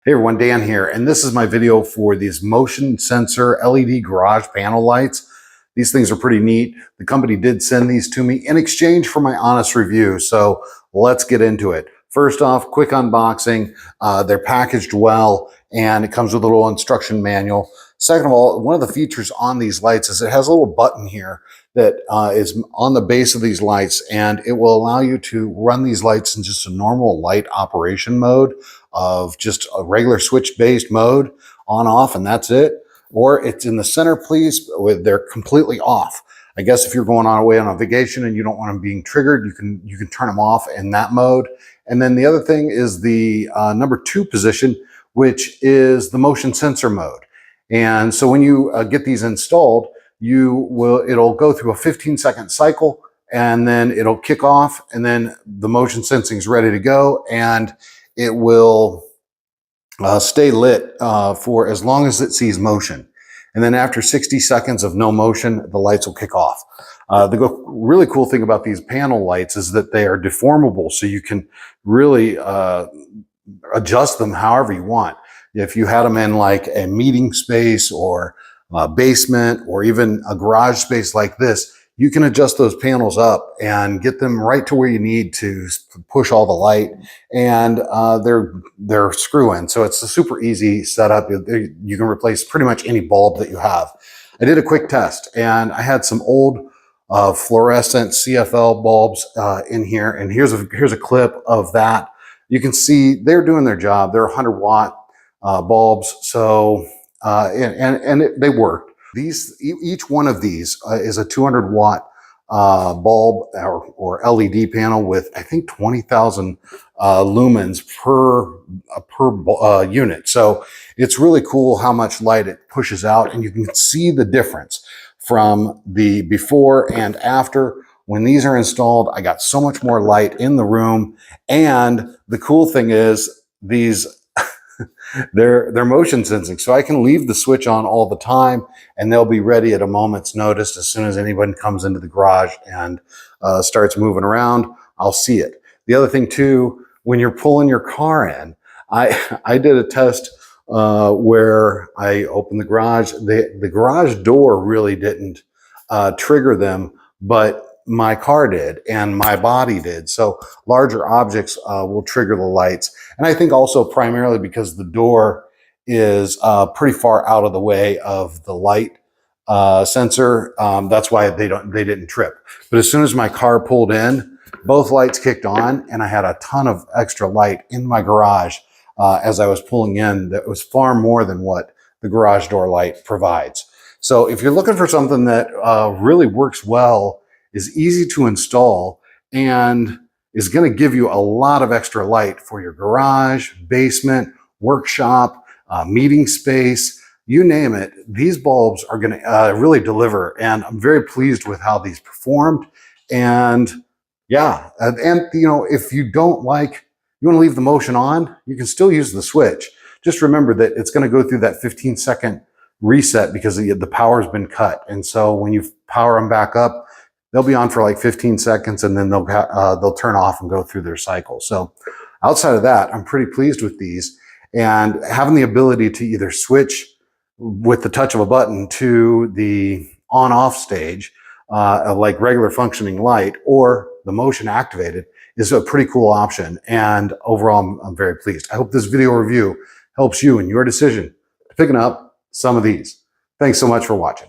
Hey everyone, Dan here, and this is my video for these motion sensor LED garage panel lights. These things are pretty neat. The company did send these to me in exchange for my honest review, so let's get into it. First off, quick unboxing. They're packaged well, and it comes with a little instruction manual. Second of all, one of the features on these lights is it has a little button here that is on the base of these lights, and it will allow you to run these lights in just a normal light operation mode of just a regular switch-based mode, on, off, and that's it. Or it's in the center, please, where they're completely off. I guess if you're going on away on a vacation and you don't want them being triggered, you can turn them off in that mode. And then the other thing is the number 2 position, which is the motion sensor mode. And so when you get these installed, it'll go through a 15-second cycle, and then it'll kick off, and then the motion sensing is ready to go, and it will stay lit for as long as it sees motion. And then after 60 seconds of no motion, the lights will kick off. The really cool thing about these panel lights is that they are deformable, so you can really adjust them however you want. If you had them in like a meeting space or a basement or even a garage space like this, you can adjust those panels up and get them right to where you need to push all the light, and they're screw-in. So it's a super easy setup. You can replace pretty much any bulb that you have. I did a quick test, and I had some old fluorescent CFL bulbs in here, and here's a clip of that. You can see they're doing their job. They're 100-watt bulbs, so they worked. Each one of these is a 200-watt bulb or LED panel with, I think, 20,000 lumens per unit. So it's really cool how much light it pushes out, and you can see the difference from the before and after. When these are installed, I got so much more light in the room, and the cool thing is these they're motion sensing, so I can leave the switch on all the time, and they'll be ready at a moment's notice. As soon as anyone comes into the garage and starts moving around, I'll see it. The other thing too, when you're pulling your car in, I did a test where I opened the garage. The garage door really didn't trigger them, but my car did and my body did. So larger objects will trigger the lights. And I think also primarily because the door is pretty far out of the way of the light sensor. That's why they didn't trip. But as soon as my car pulled in, both lights kicked on, and I had a ton of extra light in my garage as I was pulling in. That was far more than what the garage door light provides. So if you're looking for something that really works well, is easy to install, and is going to give you a lot of extra light for your garage, basement, workshop, meeting space, you name it, these bulbs are going to really deliver. And I'm very pleased with how these performed. And yeah, and you know, if you don't like, you want to leave the motion on, you can still use the switch. Just remember that it's going to go through that 15-second reset because the power's been cut. And so when you power them back up, they'll be on for like 15 seconds, and then they'll turn off and go through their cycle. So outside of that, I'm pretty pleased with these, and having the ability to either switch with the touch of a button to the on-off stage, like regular functioning light, or the motion activated, is a pretty cool option. And overall, I'm very pleased. I hope this video review helps you in your decision to picking up some of these. Thanks so much for watching.